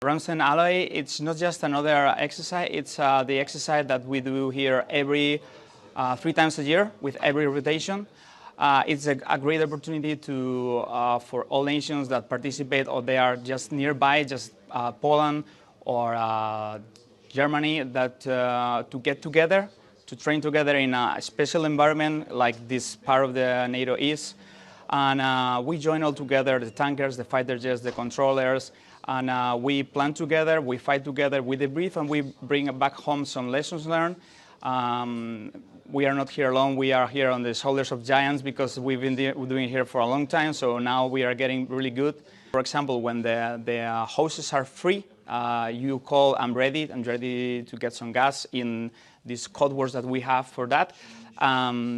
Ramstein Alloy, it's not just another exercise, it's the exercise that we do here every 3 times a year with every rotation. It's a great opportunity for all nations that participate or they are just nearby, just Poland or Germany, that to get together, to train together in a special environment like this part of the NATO is. And we join all together, the tankers, the fighter jets, the controllers, and we plan together, we fight together, we debrief, and we bring back home some lessons learned. We are not here alone, we are here on the shoulders of giants because we've been doing it here for a long time, so now we are getting really good. For example, when the hoses are free, you call, I'm ready to get some gas in these code words that we have for that.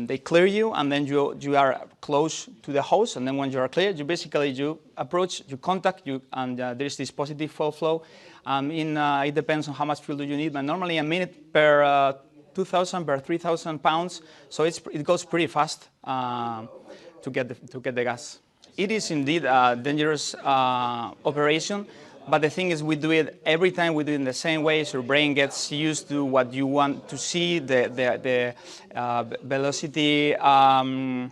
They clear you, and then you are close to the hose, and then when you are clear, you approach, you contact, and there's this positive flow. It depends on how much fuel do you need, but normally a minute per 2,000 per 3,000 pounds, so it goes pretty fast to get the gas. It is indeed a dangerous operation. But the thing is, we do it every time, we do it in the same way, so your brain gets used to what you want to see, the velocity, the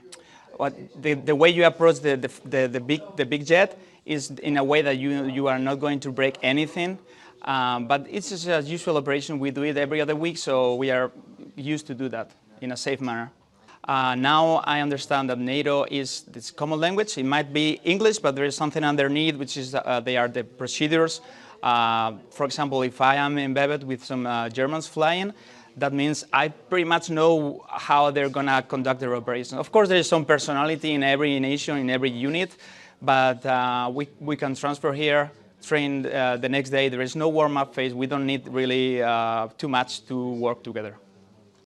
way you approach the big jet is in a way that you are not going to break anything. But it's just a usual operation, we do it every other week, so we are used to do that in a safe manner. Now I understand that NATO is this common language. It might be English, but there is something underneath, which is they are the procedures. For example, if I am embedded with some Germans flying, that means I pretty much know how they're going to conduct their operation. Of course, there is some personality in every nation, in every unit, but we can transfer here, train the next day. There is no warm-up phase. We don't need really too much to work together.